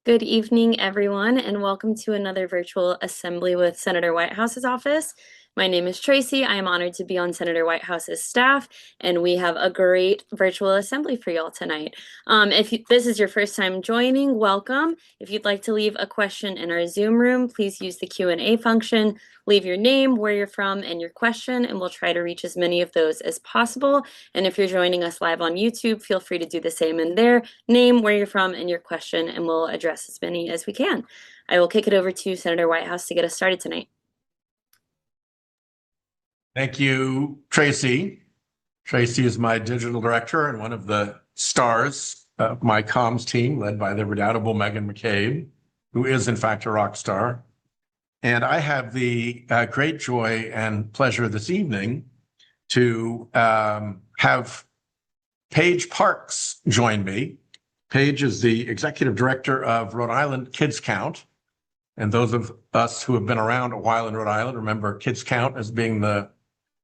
Good evening, everyone, and welcome to another virtual assembly with Senator Whitehouse's office. My name is Tracy. I am honored to be on Senator Whitehouse's staff, and we have a great virtual assembly for y'all tonight. This is your first time joining, welcome. If you'd like to leave a question in our Zoom room, please use the Q&A function. Leave your name, where you're from, and your question, and we'll try to reach as many of those as possible. And if you're joining us live on YouTube, feel free to do the same in there. Name, where you're from, and your question, and we'll address as many as we can. I will kick it over to Senator Whitehouse to get us started tonight. Thank you, Tracy. Tracy is my digital director and one of the stars of my comms team, led by the redoubtable Megan McCabe, who is in fact a rock star. And I have the great joy and pleasure this evening to have Paige Parks join me. Paige is the executive director of Rhode Island Kids Count. And those of us who have been around a while in Rhode Island remember Kids Count as being the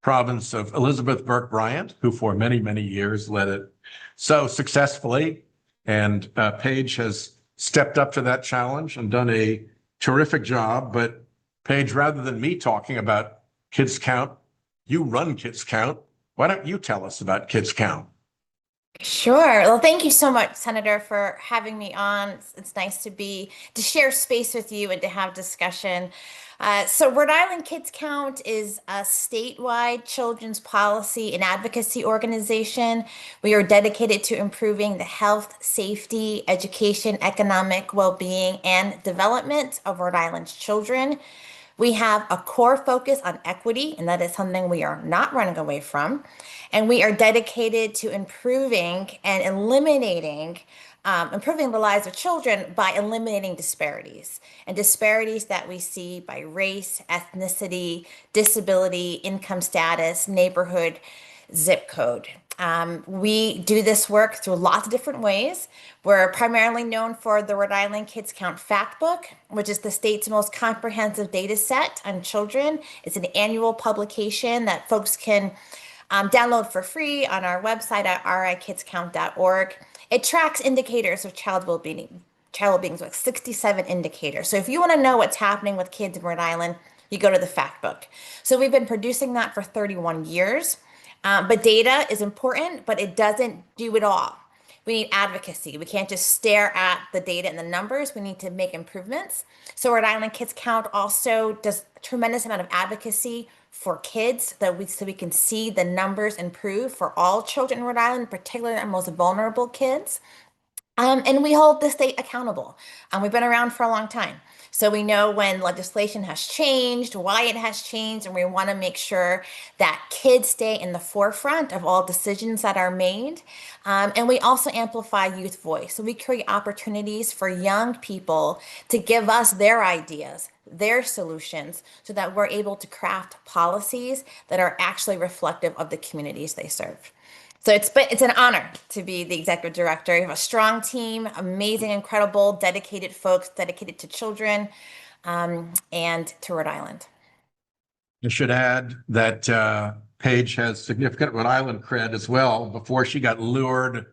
province of Elizabeth Burke Bryant, who for many, many years led it so successfully. And Paige has stepped up to that challenge and done a terrific job. But Paige, rather than me talking about Kids Count, you run Kids Count. Why don't you tell us about Kids Count? Sure. Well, thank you so much, Senator, for having me on. It's nice to share space with you and to have discussion. So Rhode Island Kids Count is a statewide children's policy and advocacy organization. We are dedicated to improving the health, safety, education, economic well-being, and development of Rhode Island's children. We have a core focus on equity, and that is something we are not running away from. And we are dedicated to improving and improving the lives of children by eliminating disparities that we see by race, ethnicity, disability, income status, neighborhood, zip code. We do this work through lots of different ways. We're primarily known for the Rhode Island Kids Count Fact Book, which is the state's most comprehensive data set on children. It's an annual publication that folks can download for free on our website at rikidscount.org. It tracks indicators of child well-being, like 67 indicators. So if you want to know what's happening with kids in Rhode Island, you go to the Fact Book. So we've been producing that for 31 years. But data is important, but it doesn't do it all. We need advocacy. We can't just stare at the data and the numbers. We need to make improvements. So Rhode Island Kids Count also does a tremendous amount of advocacy for kids so we can see the numbers improve for all children in Rhode Island, particularly our most vulnerable kids. And we hold the state accountable. We've been around for a long time. So we know when legislation has changed, why it has changed, and we want to make sure that kids stay in the forefront of all decisions that are made. And we also amplify youth voice. So we create opportunities for young people to give us their ideas, their solutions, so that we're able to craft policies that are actually reflective of the communities they serve. So it's an honor to be the executive director. We have a strong team, amazing, incredible, dedicated folks, dedicated to children and to Rhode Island. I should add that Paige has significant Rhode Island cred as well before she got lured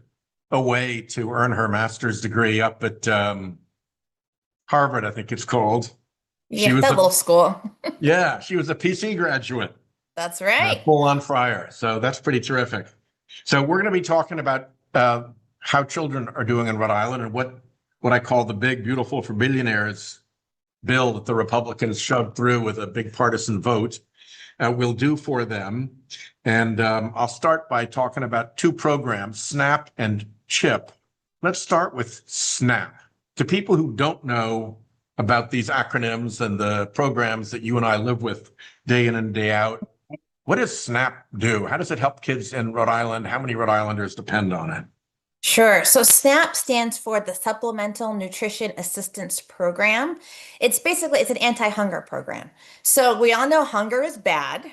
away to earn her master's degree up at Harvard, I think it's called. Yeah, that little school. Yeah, she was a PC graduate. That's right. Full on fire. So that's pretty terrific. So we're going to be talking about how children are doing in Rhode Island and what I call the big, beautiful for billionaires bill that the Republicans shoved through with a big partisan vote will do for them. And I'll start by talking about two programs, SNAP and CHIP. Let's start with SNAP. To people who don't know about these acronyms and the programs that you and I live with day in and day out, what does SNAP do? How does it help kids in Rhode Island? How many Rhode Islanders depend on it? Sure. So SNAP stands for the Supplemental Nutrition Assistance Program. It's an anti-hunger program. So we all know hunger is bad,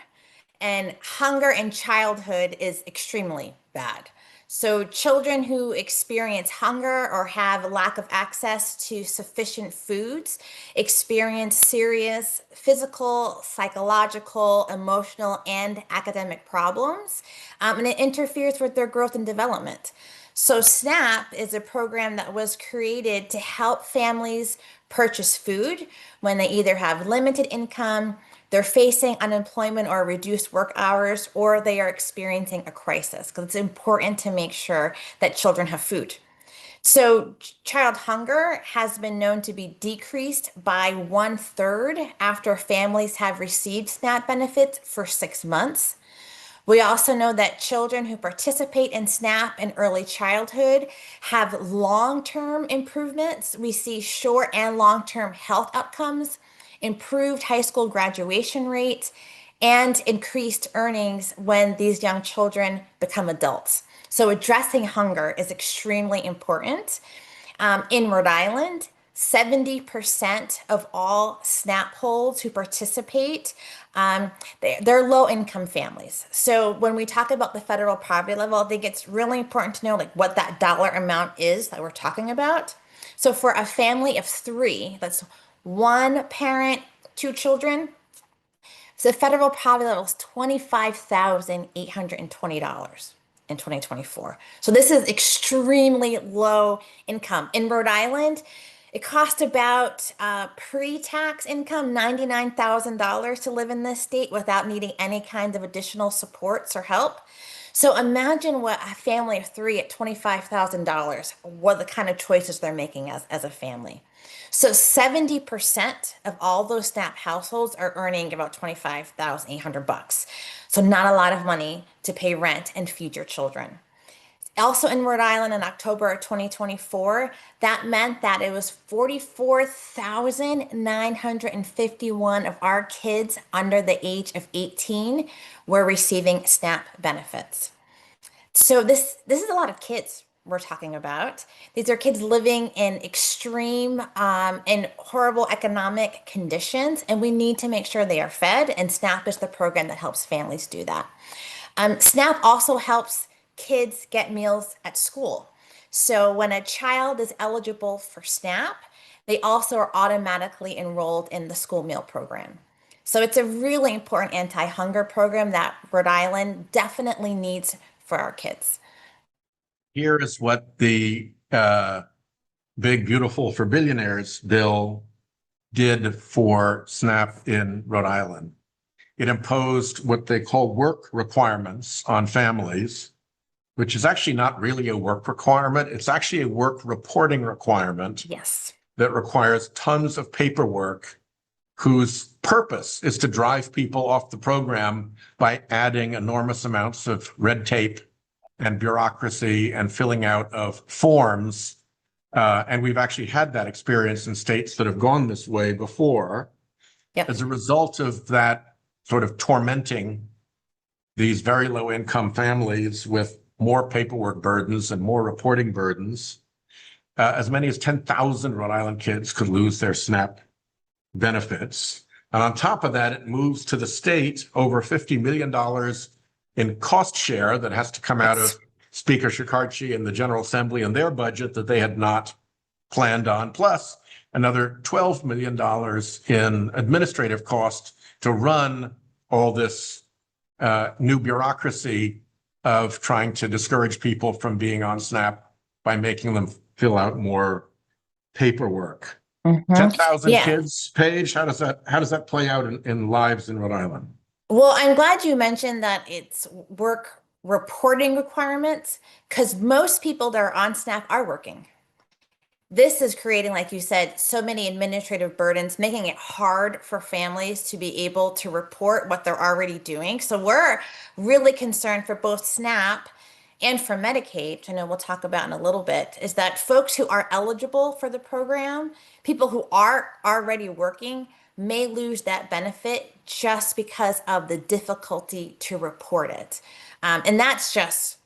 and hunger in childhood is extremely bad. So children who experience hunger or have lack of access to sufficient foods experience serious physical, psychological, emotional, and academic problems, and it interferes with their growth and development. So SNAP is a program that was created to help families purchase food when they either have limited income, they're facing unemployment or reduced work hours, or they are experiencing a crisis, because it's important to make sure that children have food. So, child hunger has been known to be decreased by 1/3 after families have received SNAP benefits for 6 months. We also know that children who participate in SNAP in early childhood have long-term improvements. We see short and long-term health outcomes, improved high school graduation rates, and increased earnings when these young children become adults. So addressing hunger is extremely important. In Rhode Island, 70% of all SNAP holds who participate, they're low income families. So when we talk about the federal poverty level, I think it's really important to know like what that dollar amount is that we're talking about. So for a family of three, that's one parent, two children, so the federal poverty level is $25,820 in 2024. So this is extremely low income. In Rhode Island, it costs about pre-tax income $99,000 to live in this state without needing any kind of additional supports or help. So imagine what a family of three at $25,000, what the kind of choices they're making as a family. So 70% of all those SNAP households are earning about 25,800 bucks. So not a lot of money to pay rent and feed your children. Also in Rhode Island in October of 2024, that meant that it was 44,951 of our kids under the age of 18 were receiving SNAP benefits. So this is a lot of kids we're talking about. These are kids living in extreme and horrible economic conditions, and we need to make sure they are fed, and SNAP is the program that helps families do that. SNAP also helps kids get meals at school. So when a child is eligible for SNAP, they also are automatically enrolled in the school meal program. So it's a really important anti-hunger program that Rhode Island definitely needs for our kids. Here is what the Big Beautiful for Billionaires bill did for SNAP in Rhode Island. It imposed what they call work requirements on families, which is actually not really a work requirement. It's actually a work reporting requirement Yes. that requires tons of paperwork whose purpose is to drive people off the program by adding enormous amounts of red tape and bureaucracy and filling out of forms. And we've actually had that experience in states that have gone this way before. Yep. As a result of that sort of tormenting these very low income families with more paperwork burdens and more reporting burdens, as many as 10,000 Rhode Island kids could lose their SNAP benefits. And on top of that, it moves to the state over $50 million in cost share that has to come out of Speaker Shekarchi and the General Assembly and their budget that they had not planned on, plus another $12 million in administrative cost to run all this new bureaucracy of trying to discourage people from being on SNAP by making them fill out more paperwork. 10,000 Yeah. kids, Paige, how does that play out in lives in Rhode Island? Well, I'm glad you mentioned that it's work reporting requirements because most people that are on SNAP are working. This is creating, like you said, so many administrative burdens, making it hard for families to be able to report what they're already doing. So we're really concerned for both SNAP and for Medicaid, which I know we'll talk about in a little bit, is that folks who are eligible for the program, people who are already working, may lose that benefit just because of the difficulty to report it. And that's just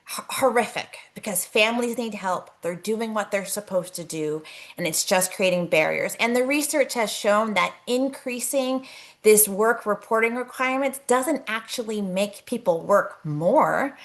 horrific because families need help. They're doing what they're supposed to do, and it's just creating barriers. And the research has shown that increasing this work reporting requirements doesn't actually make people work more.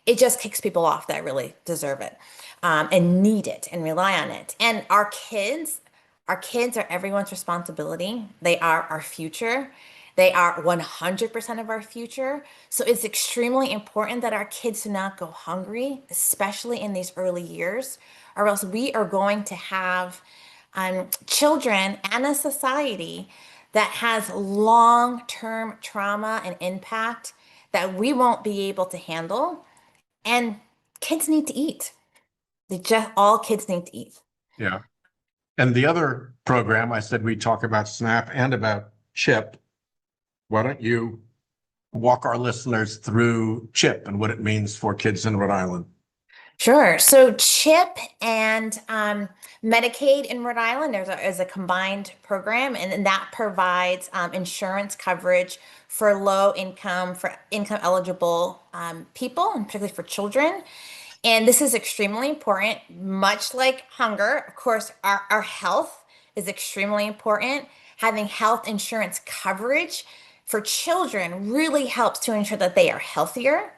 It just kicks people off that really deserve it and need it and rely on it. And our kids are everyone's responsibility. They are our future. They are 100% of our future. So it's extremely important that our kids do not go hungry, especially in these early years, or else we are going to have children and a society that has long-term trauma and impact that we won't be able to handle. And kids need to eat. All kids need to eat. Yeah. And the other program, I said we talk about SNAP and about CHIP. Why don't you walk our listeners through CHIP and what it means for kids in Rhode Island? Sure. So CHIP and Medicaid in Rhode Island is a combined program, and that provides insurance coverage for for income eligible people, and particularly for children. And this is extremely important, much like hunger. Of course, our health is extremely important. Having health insurance coverage for children really helps to ensure that they are healthier.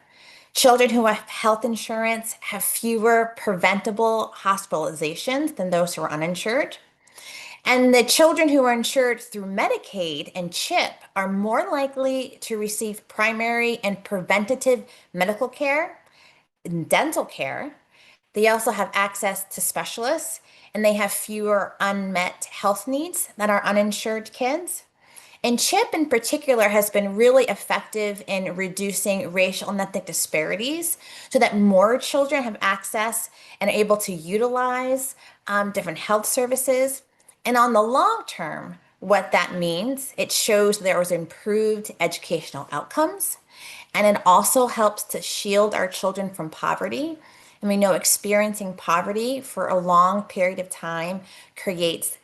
Children who have health insurance have fewer preventable hospitalizations than those who are uninsured. And the children who are insured through Medicaid and CHIP are more likely to receive primary and preventative medical care and dental care. They also have access to specialists, and they have fewer unmet health needs than our uninsured kids. And CHIP in particular has been really effective in reducing racial and ethnic disparities so that more children have access and are able to utilize different health services. And on the long term, what that means, it shows there was improved educational outcomes. And it also helps to shield our children from poverty. And we know experiencing poverty for a long period of time creates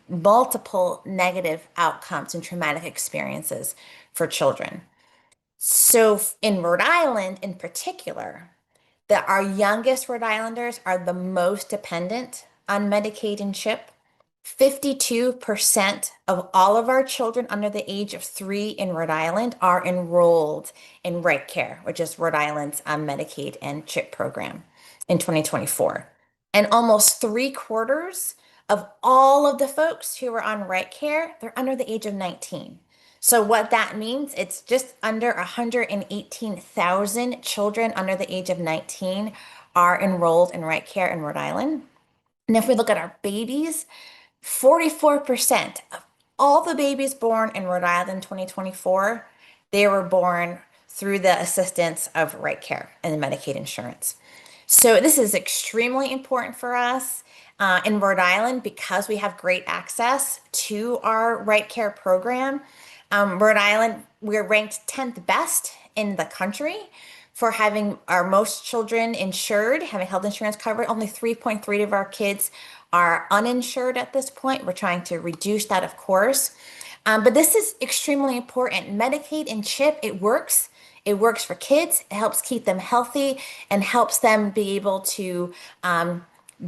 multiple negative outcomes and traumatic experiences for children. So in Rhode Island in particular, that our youngest Rhode Islanders are the most dependent on Medicaid and CHIP. 52% of all of our children under the age of 3 in Rhode Island are enrolled in Right Care, which is Rhode Island's Medicaid and CHIP program in 2024. And almost 3/4 of all of the folks who are on Right Care, they're under the age of 19. So what that means, it's just under 118,000 children under the age of 19 are enrolled in Right Care in Rhode Island. And if we look at our babies, 44% of all the babies born in Rhode Island in 2024, they were born through the assistance of Right Care and the Medicaid insurance. So this is extremely important for us in Rhode Island because we have great access to our Right Care program. Rhode Island, we're ranked 10th best in the country for having our most children insured, having health insurance covered. Only 3.3 of our kids are uninsured at this point. We're trying to reduce that, of course. But this is extremely important. Medicaid and CHIP, it works. It works for kids. It helps keep them healthy and helps them be able to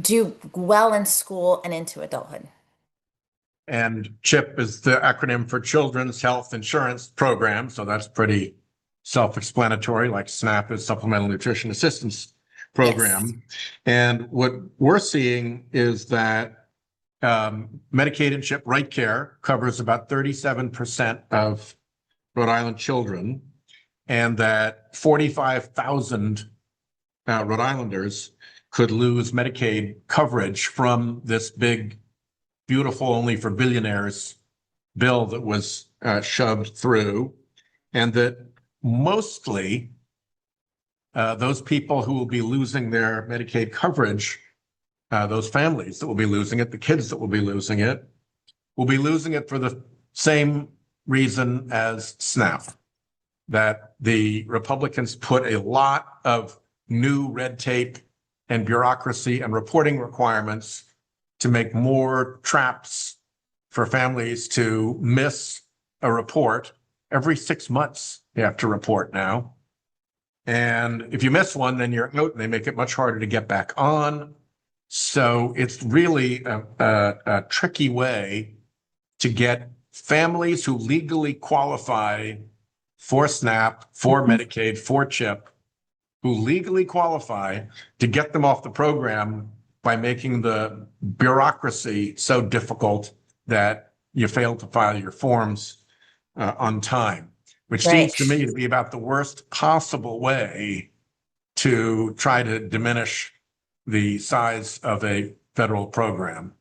do well in school and into adulthood. And CHIP is the acronym for Children's Health Insurance Program. So that's pretty self-explanatory, like SNAP is Supplemental Nutrition Assistance Program. Yes. And what we're seeing is that Medicaid and CHIP Right Care covers about 37% of Rhode Island children, and that 45,000 Rhode Islanders could lose Medicaid coverage from this big, beautiful, only for billionaires bill that was shoved through, and that mostly those people who will be losing their Medicaid coverage, those families that will be losing it, the kids that will be losing it for the same reason as SNAP, that the Republicans put a lot of new red tape and bureaucracy and reporting requirements to make more traps for families to miss a report. Every 6 months, you have to report now. And if you miss one, then you're out, and they make it much harder to get back on. So it's really a tricky way to get families who legally qualify for SNAP, for Medicaid, for CHIP, who legally qualify, to get them off the program by making the bureaucracy so difficult that you fail to file your forms on time, which seems Right. to me to be about the worst possible way to try to diminish the size of a federal program.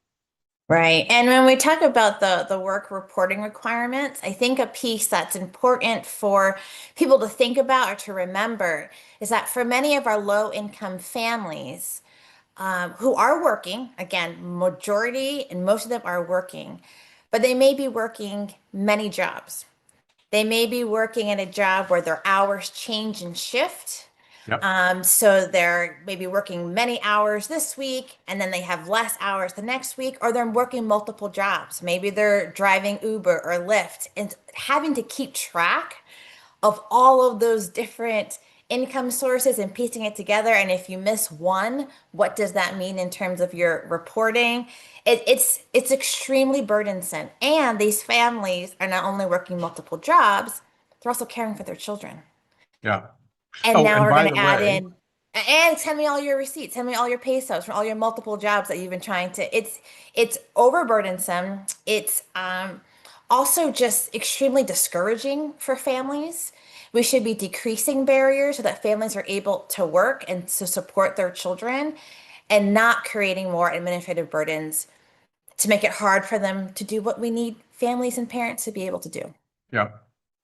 Right. And when we talk about the work reporting requirements, I think a piece that's important for people to think about or to remember is that for many of our low income families who are working, again, majority and most of them are working, but they may be working many jobs. They may be working in a job where their hours change and shift. Yep. So they're maybe working many hours this week and then they have less hours the next week, or they're working multiple jobs. Maybe they're driving Uber or Lyft and having to keep track of all of those different income sources and piecing it together. And if you miss one, what does that mean in terms of your reporting? It's extremely burdensome. And these families are not only working multiple jobs, they're also caring for their children. Yeah. And Oh, now and we're by going the to add way, in, and send me all your receipts, send me all your pay stubs from all your multiple jobs that you've been trying to. It's overburdensome. It's also just extremely discouraging for families. We should be decreasing barriers so that families are able to work and to support their children, and not creating more administrative burdens to make it hard for them to do what we need families and parents to be able to do. yeah.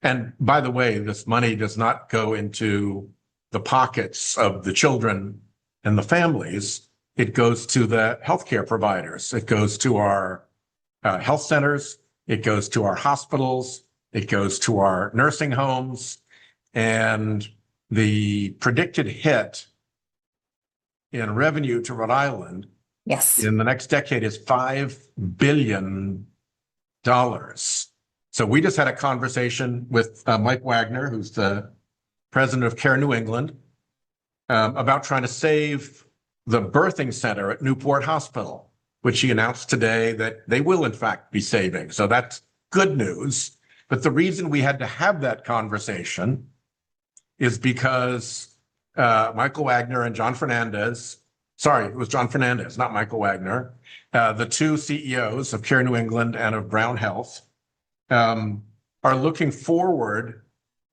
And by the way, this money does not go into the pockets of the children and the families. It goes to the healthcare providers. It goes to our health centers. It goes to our hospitals. It goes to our nursing homes. And the predicted hit in revenue to Rhode Island Yes. in the next decade is $5 billion. So we just had a conversation with Mike Wagner, who's the president of Care New England, about trying to save the birthing center at Newport Hospital, which he announced today that they will in fact be saving. So that's good news. But the reason we had to have that conversation is because Michael Wagner and John Fernandez, sorry, it was John Fernandez, not Michael Wagner, the two CEOs of Care New England and of Brown Health, are looking forward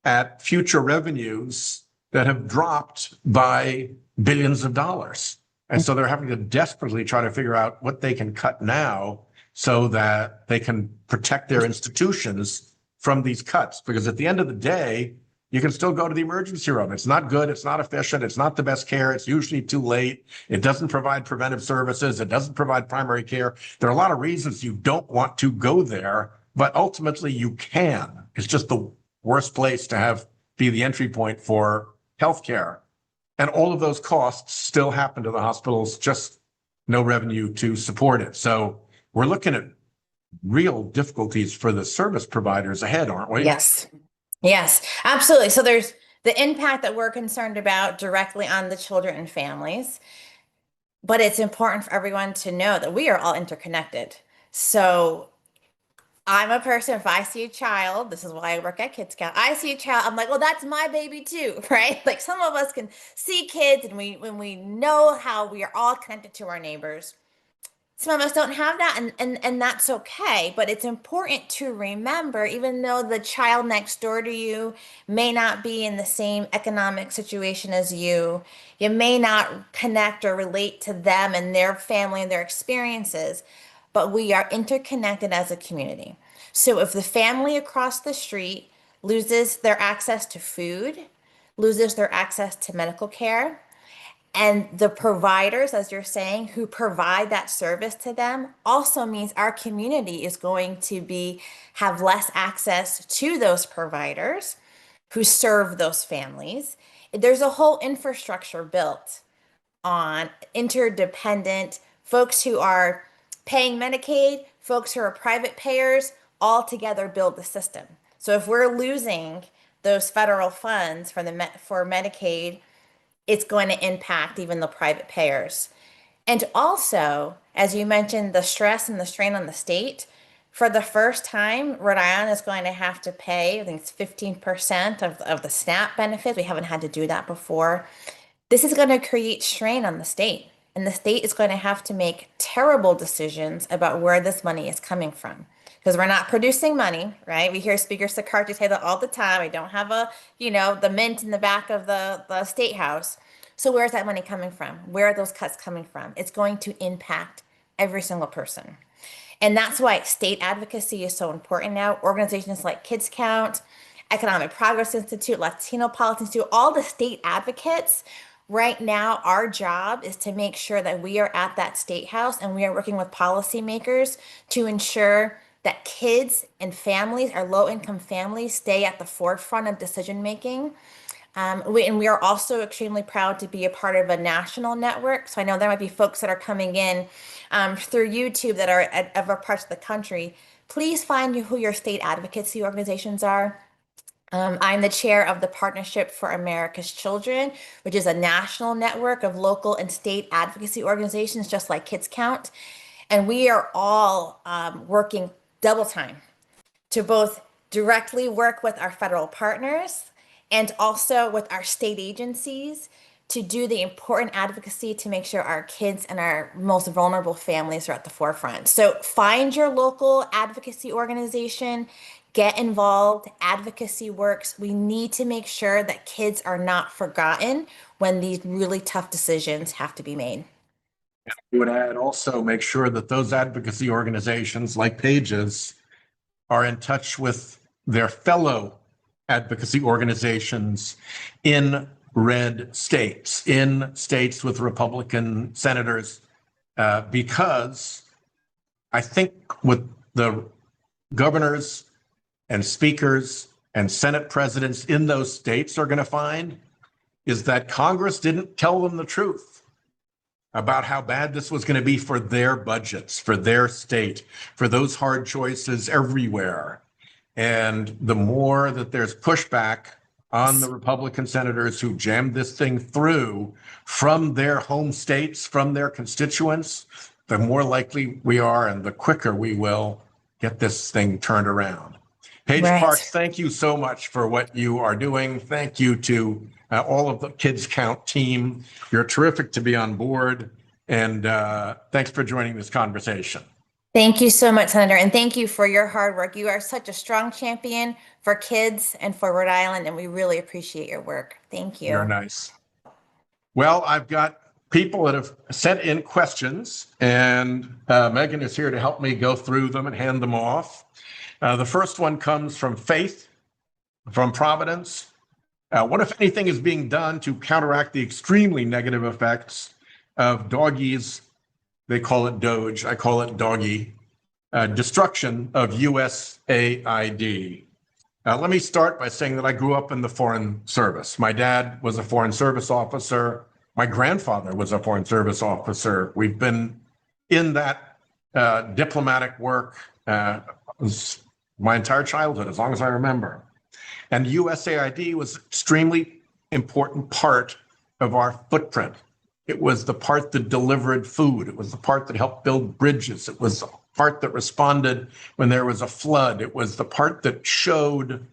at future revenues that have dropped by billions of dollars. And so they're having to desperately try to figure out what they can cut now so that they can protect their institutions from these cuts. Because at the end of the day, you can still go to the emergency room. It's not good. It's not efficient. It's not the best care. It's usually too late. It doesn't provide preventive services. It doesn't provide primary care. There are a lot of reasons you don't want to go there, but ultimately you can. It's just the worst place to be the entry point for healthcare. And all of those costs still happen to the hospitals, just no revenue to support it. So we're looking at real difficulties for the service providers ahead, aren't we? Yes. Yes, absolutely. So there's the impact that we're concerned about directly on the children and families, but it's important for everyone to know that we are all interconnected. So I'm a person, if I see a child, this is why I work at Kids Count. I see a child, I'm like, well, that's my baby too, right? Like some of us can see kids and when we know how we are all connected to our neighbors. Some of us don't have that, and that's okay. But it's important to remember, even though the child next door to you may not be in the same economic situation as you may not connect or relate to them and their family and their experiences, but we are interconnected as a community. So if the family across the street loses their access to food, loses their access to medical care, and the providers, as you're saying, who provide that service to them also means our community is going to have less access to those providers who serve those families. There's a whole infrastructure built on interdependent folks who are paying Medicaid, folks who are private payers, all together build the system. So if we're losing those federal funds for Medicaid, it's going to impact even the private payers. And also, as you mentioned, the stress and the strain on the state, for the first time, Rhode Island is going to have to pay, I think it's 15% of the SNAP benefits. We haven't had to do that before. This is going to create strain on the state, and the state is going to have to make terrible decisions about where this money is coming from. because we're not producing money, right? We hear Speaker Sakarchi say that all the time. I don't have the mint in the back of the state house. So where's that money coming from? Where are those cuts coming from? It's going to impact every single person. And that's why state advocacy is so important now. Organizations like Kids Count, Economic Progress Institute, Latino Policy Institute, all the state advocates. Right now, our job is to make sure that we are at that state house and we are working with policymakers to ensure that kids and families, our low-income families, stay at the forefront of decision making. We are also extremely proud to be a part of a national network. So I know there might be folks that are coming in through YouTube that are at other parts of the country. Please find who your state advocacy organizations are. I'm the chair of the Partnership for America's Children, which is a national network of local and state advocacy organizations, just like Kids Count. And we are all working double time to both directly work with our federal partners and also with our state agencies to do the important advocacy to make sure our kids and our most vulnerable families are at the forefront. So find your local advocacy organization, get involved. Advocacy works. We need to make sure that kids are not forgotten when these really tough decisions have to be made. I would add also make sure that those advocacy organizations like Paige's are in touch with their fellow advocacy organizations in red states, in states with Republican senators, because I think what the governors and speakers and Senate presidents in those states are going to find is that Congress didn't tell them the truth about how bad this was going to be for their budgets, for their state, for those hard choices everywhere. And the more that there's pushback on the Republican senators who jammed this thing through from their home states, from their constituents, the more likely we are and the quicker we will get this thing turned around. Paige Parks, thank you so much for what you are doing. Thank you to all of the Kids Count team. You're terrific to be on board. And thanks for joining this conversation. Thank you so much, Senator, and thank you for your hard work. You are such a strong champion for kids and for Rhode Island, and we really appreciate your work. Thank you. You're nice. Well, I've got people that have sent in questions, and Megan is here to help me go through them and hand them off. The first one comes from Faith from Providence. What, if anything, is being done to counteract the extremely negative effects of doggies? They call it Doge, I call it doggy, destruction of USAID. Let me start by saying that I grew up in the Foreign Service. My dad was a Foreign Service officer. My grandfather was a Foreign Service officer. We've been in that diplomatic work my entire childhood, as long as I remember. And USAID was an extremely important part of our footprint. It was the part that delivered food. It was the part that helped build bridges. It was the part that responded when there was a flood. It was the part that showed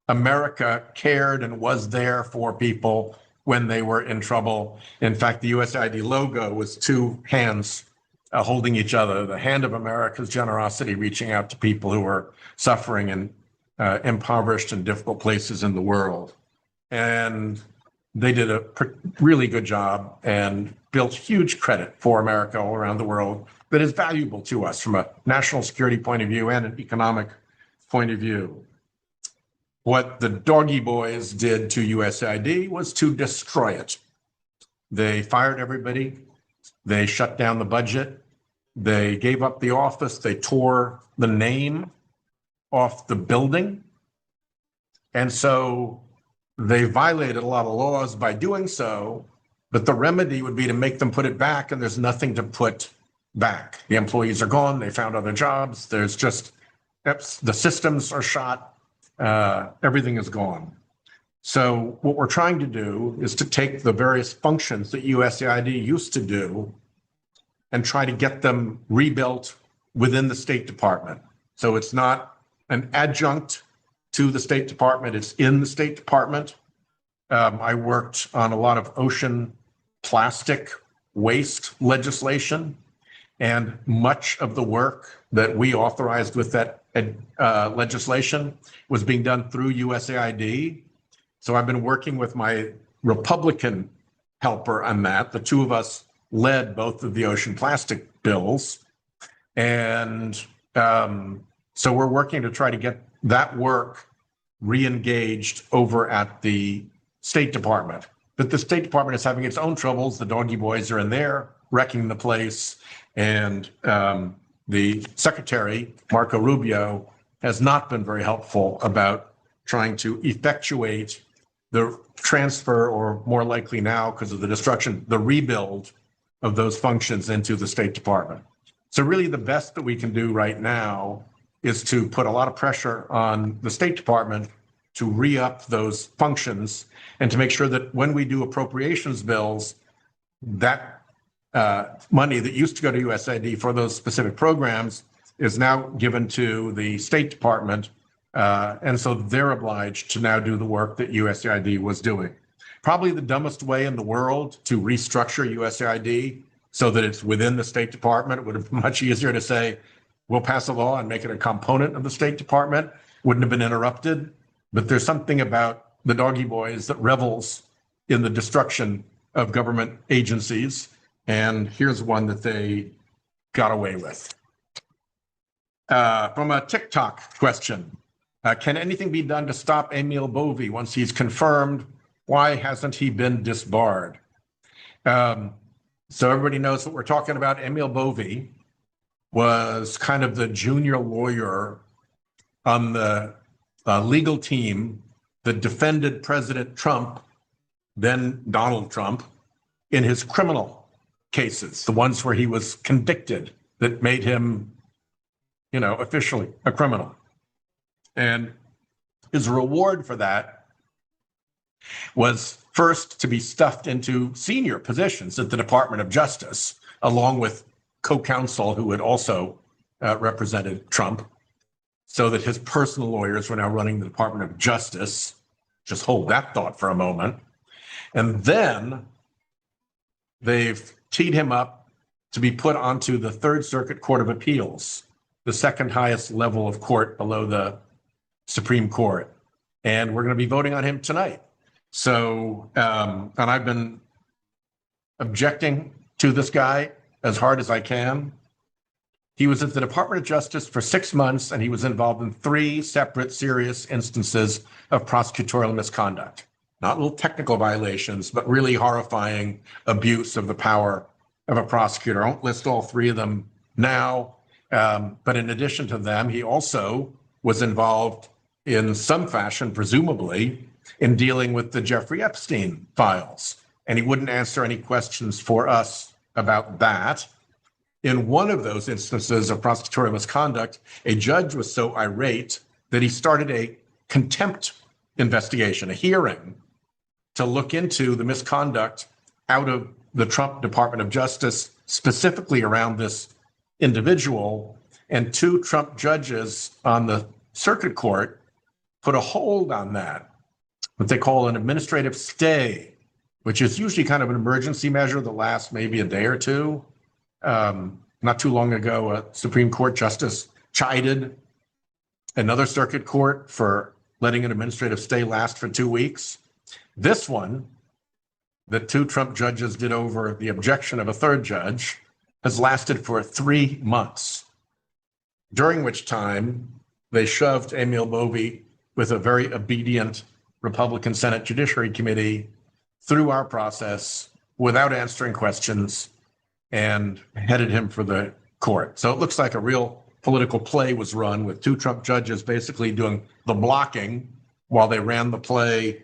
America cared and was there for people when they were in trouble. In fact, the USAID logo was two hands holding each other, the hand of America's generosity reaching out to people who were suffering in impoverished and difficult places in the world. And they did a really good job and built huge credit for America all around the world that is valuable to us from a national security point of view and an economic point of view. What the doggy boys did to USAID was to destroy it. They fired everybody. They shut down the budget. They gave up the office. They tore the name off the building. And so they violated a lot of laws by doing so, but the remedy would be to make them put it back, and there's nothing to put back. The employees are gone. They found other jobs. There's just, the systems are shot. Everything is gone. So what we're trying to do is to take the various functions that USAID used to do and try to get them rebuilt within the State Department. So it's not an adjunct to the State Department, it's in the State Department. I worked on a lot of ocean plastic waste legislation, and much of the work that we authorized with that legislation was being done through USAID. So I've been working with my Republican helper on that. The two of us led both of the ocean plastic bills. And so we're working to try to get that work re-engaged over at the State Department. But the State Department is having its own troubles. The doggy boys are in there wrecking the place. And the Secretary, Marco Rubio, has not been very helpful about trying to effectuate the transfer, or more likely now, because of the destruction, the rebuild of those functions into the State Department. So really the best that we can do right now is to put a lot of pressure on the State Department to re-up those functions and to make sure that when we do appropriations bills, that money that used to go to USAID for those specific programs is now given to the State Department. And so they're obliged to now do the work that USAID was doing. Probably the dumbest way in the world to restructure USAID so that it's within the State Department. It would have been much easier to say, we'll pass a law and make it a component of the State Department. Wouldn't have been interrupted. But there's something about the doggy boys that revels in the destruction of government agencies. And here's one that they got away with. From a TikTok question, can anything be done to stop Emil Bovy once he's confirmed? Why hasn't he been disbarred? So everybody knows what we're talking about. Emil Bovy was kind of the junior lawyer on the legal team that defended President Trump, then Donald Trump, in his criminal cases, the ones where he was convicted that made him, officially a criminal. And his reward for that was first to be stuffed into senior positions at the Department of Justice, along with co-counsel who had also represented Trump, so that his personal lawyers were now running the Department of Justice. Just hold that thought for a moment. And then they've teed him up to be put onto the Third Circuit Court of Appeals, the second highest level of court below the Supreme Court. And we're going to be voting on him tonight. So, and I've been objecting to this guy as hard as I can. He was at the Department of Justice for 6 months, and he was involved in 3 separate serious instances of prosecutorial misconduct. Not little technical violations, but really horrifying abuse of the power of a prosecutor. I won't list all 3 of them now, but in addition to them, he also was involved in some fashion, presumably, in dealing with the Jeffrey Epstein files. And he wouldn't answer any questions for us about that. In one of those instances of prosecutorial misconduct, a judge was so irate that he started a contempt investigation, a hearing, to look into the misconduct out of the Trump Department of Justice, specifically around this individual. And 2 Trump judges on the circuit court put a hold on that, what they call an administrative stay, which is usually kind of an emergency measure that lasts maybe a day or 2. Not too long ago, a Supreme Court justice chided another circuit court for letting an administrative stay last for 2 weeks. This one, that 2 Trump judges did over the objection of a 3rd judge, has lasted for 3 months, during which time they shoved Emil Bovy with a very obedient Republican Senate Judiciary Committee through our process without answering questions and headed him for the court. So it looks like a real political play was run with 2 Trump judges basically doing the blocking while they ran the play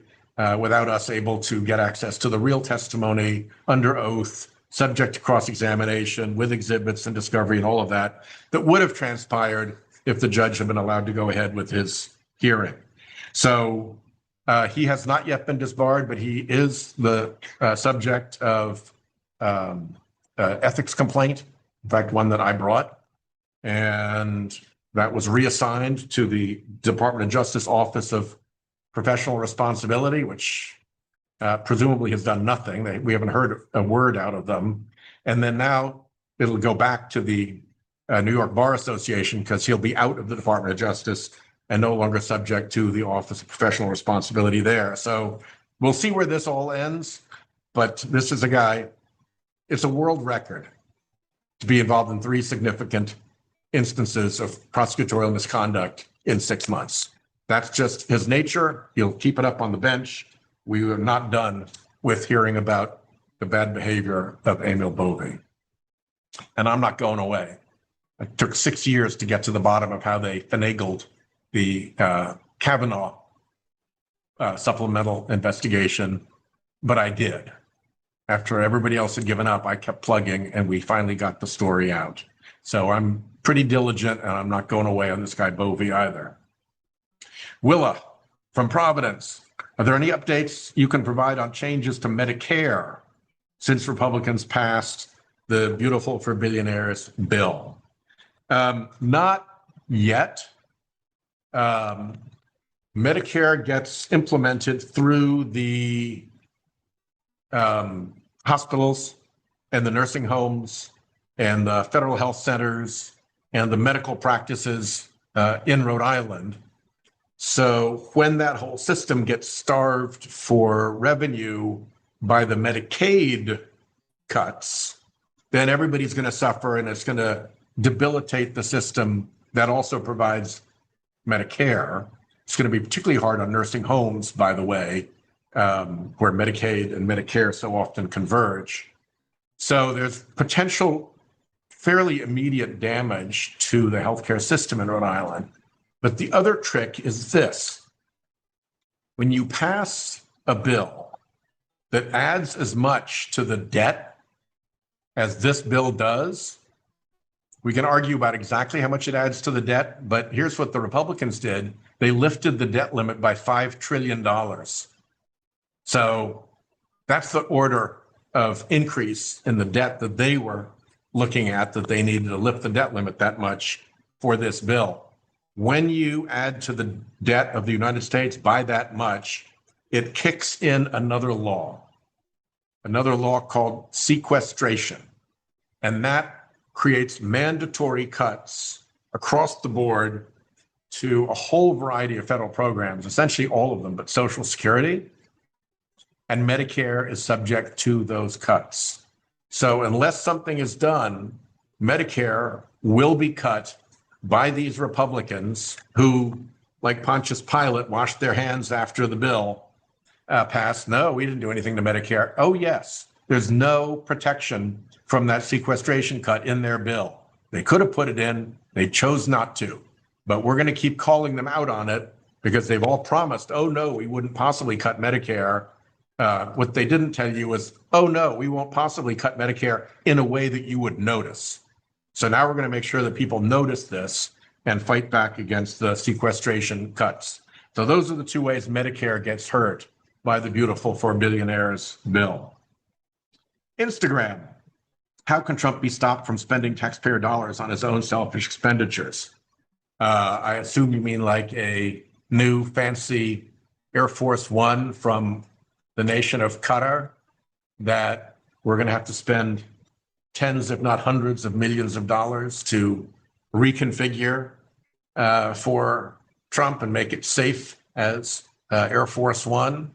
without us able to get access to the real testimony under oath, subject to cross-examination with exhibits and discovery and all of that, that would have transpired if the judge had been allowed to go ahead with his hearing. So he has not yet been disbarred, but he is the subject of ethics complaint, in fact, one that I brought, and that was reassigned to the Department of Justice Office of Professional Responsibility, which presumably has done nothing. We haven't heard a word out of them. And then now it'll go back to the New York Bar Association, because he'll be out of the Department of Justice and no longer subject to the Office of Professional Responsibility there. So we'll see where this all ends. But this is a guy, it's a world record to be involved in 3 significant instances of prosecutorial misconduct in 6 months. That's just his nature. He'll keep it up on the bench. We are not done with hearing about the bad behavior of Emil Bovee. And I'm not going away. It took 6 years to get to the bottom of how they finagled the Kavanaugh supplemental investigation, but I did. After everybody else had given up, I kept plugging, and we finally got the story out. So I'm pretty diligent, and I'm not going away on this guy Bovee either. Willa from Providence, are there any updates you can provide on changes to Medicare since Republicans passed the Beautiful for Billionaires bill? Not yet. Medicare gets implemented through the hospitals and the nursing homes and the federal health centers and the medical practices in Rhode Island. So when that whole system gets starved for revenue by the Medicaid cuts, then everybody's going to suffer, and it's going to debilitate the system that also provides Medicare. It's going to be particularly hard on nursing homes, by the way, where Medicaid and Medicare so often converge. So there's potential fairly immediate damage to the healthcare system in Rhode Island. But the other trick is this. When you pass a bill that adds as much to the debt as this bill does, we can argue about exactly how much it adds to the debt, but here's what the Republicans did. They lifted the debt limit by $5 trillion. So that's the order of increase in the debt that they were looking at, that they needed to lift the debt limit that much for this bill. When you add to the debt of the United States by that much, it kicks in another law called sequestration. And that creates mandatory cuts across the board to a whole variety of federal programs, essentially all of them, but Social Security and Medicare is subject to those cuts. So unless something is done, Medicare will be cut by these Republicans who, like Pontius Pilate, washed their hands after the bill passed. No, we didn't do anything to Medicare. Oh, yes, there's no protection from that sequestration cut in their bill. They could have put it in, they chose not to, but we're going to keep calling them out on it because they've all promised, oh no, we wouldn't possibly cut Medicare. What they didn't tell you was, oh no, we won't possibly cut Medicare in a way that you would notice. So now we're going to make sure that people notice this and fight back against the sequestration cuts. So those are the 2 ways Medicare gets hurt by the Beautiful for Billionaires bill. Instagram. How can Trump be stopped from spending taxpayer dollars on his own selfish expenditures? I assume you mean like a new fancy Air Force One from the nation of Qatar that we're going to have to spend tens, if not hundreds of millions of dollars to reconfigure for Trump and make it safe as Air Force One.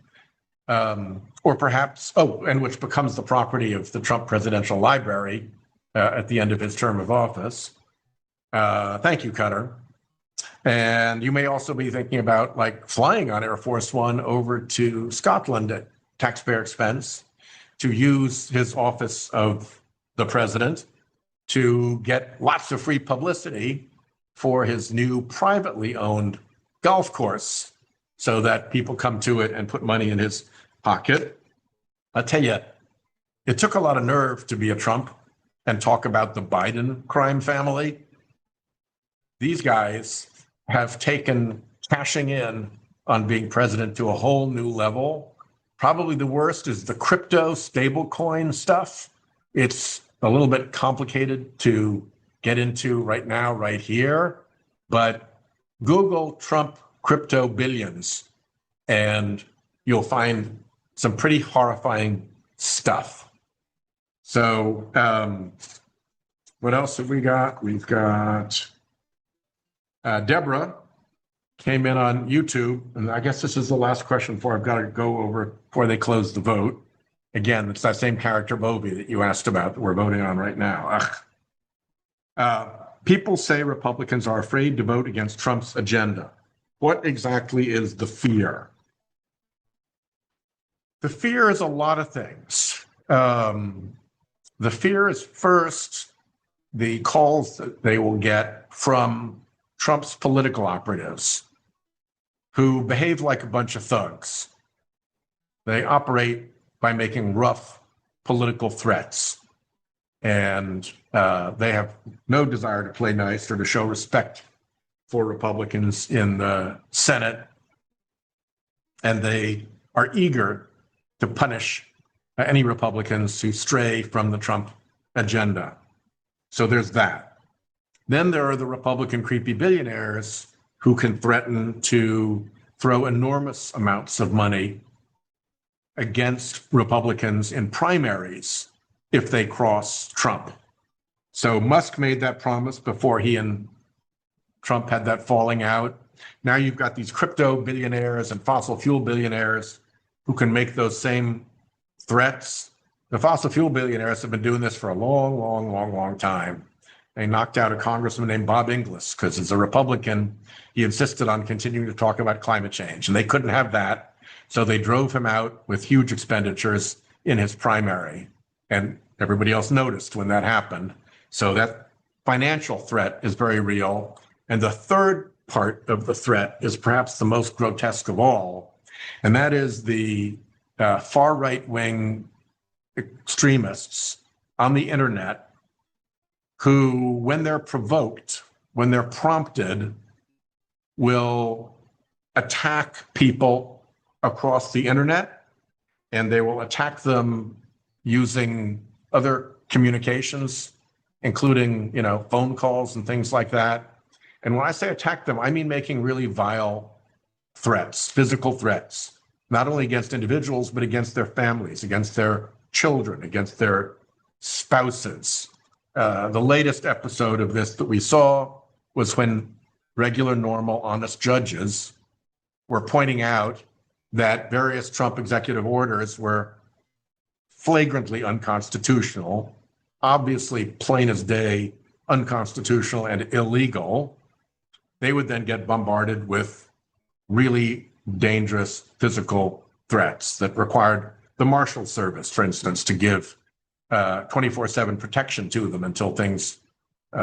Or perhaps, and which becomes the property of the Trump Presidential Library at the end of his term of office. Thank you, Qatar. And you may also be thinking about like flying on Air Force One over to Scotland at taxpayer expense to use his office of the president to get lots of free publicity for his new privately owned golf course so that people come to it and put money in his pocket. I'll tell you, it took a lot of nerve to be a Trump and talk about the Biden crime family. These guys have taken cashing in on being president to a whole new level. Probably the worst is the crypto stablecoin stuff. It's a little bit complicated to get into right now, right here, but Google Trump crypto billions and you'll find some pretty horrifying stuff. So What else have we got? We've got Deborah came in on YouTube, and I guess this is the last question before I've got to go over before they close the vote. Again, it's that same character Bobby that you asked about that we're voting on right now. People say Republicans are afraid to vote against Trump's agenda. What exactly is the fear? The fear is a lot of things. The fear is first the calls that they will get from Trump's political operatives who behave like a bunch of thugs. They operate by making rough political threats, and they have no desire to play nice or to show respect for Republicans in the Senate, and they are eager to punish any Republicans who stray from the Trump agenda. So there's that. Then there are the Republican creepy billionaires who can threaten to throw enormous amounts of money against Republicans in primaries if they cross Trump. So Musk made that promise before he and Trump had that falling out. Now you've got these crypto billionaires and fossil fuel billionaires who can make those same threats. The fossil fuel billionaires have been doing this for a long time. They knocked out a congressman named Bob Inglis because as a Republican, he insisted on continuing to talk about climate change, and they couldn't have that. So they drove him out with huge expenditures in his primary, and everybody else noticed when that happened. So that financial threat is very real. And the third part of the threat is perhaps the most grotesque of all, and that is the far right-wing extremists on the internet who, when they're provoked, when they're prompted, will attack people across the internet, and they will attack them using other communications, including, phone calls and things like that. And when I say attack them, I mean making really vile threats, physical threats, not only against individuals, but against their families, against their children, against their spouses. The latest episode of this that we saw was when regular, normal, honest judges were pointing out that various Trump executive orders were flagrantly unconstitutional, obviously plain as day unconstitutional and illegal. They would then get bombarded with really dangerous physical threats that required the Marshal Service, for instance, to give 24/7 protection to them until things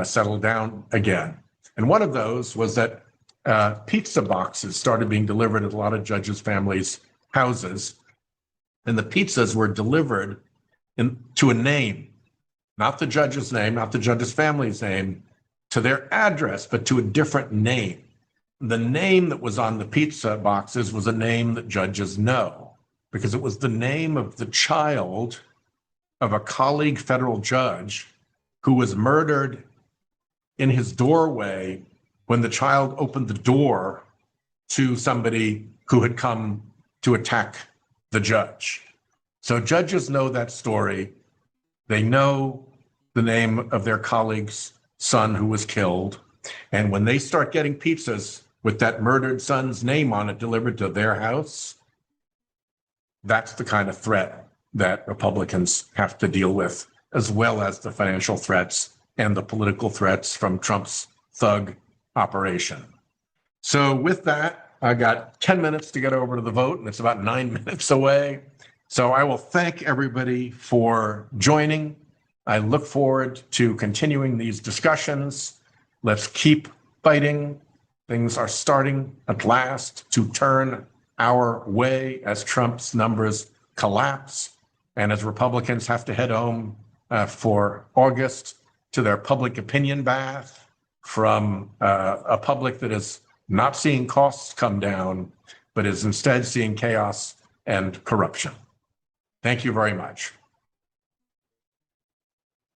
settled down again. And one of those was that pizza boxes started being delivered at a lot of judges' families' houses, and the pizzas were delivered to a name, not the judge's name, not the judge's family's name, to their address, but to a different name. The name that was on the pizza boxes was a name that judges know, because it was the name of the child of a colleague federal judge who was murdered in his doorway when the child opened the door to somebody who had come to attack the judge. So judges know that story. They know the name of their colleague's son who was killed. And when they start getting pizzas with that murdered son's name on it delivered to their house, that's the kind of threat that Republicans have to deal with, as well as the financial threats and the political threats from Trump's thug operation. So with that, I got 10 minutes to get over to the vote, and it's about 9 minutes away. So I will thank everybody for joining. I look forward to continuing these discussions. Let's keep fighting. Things are starting at last to turn our way as Trump's numbers collapse, and as Republicans have to head home for August to their public opinion bath from a public that is not seeing costs come down, but is instead seeing chaos and corruption. Thank you very much.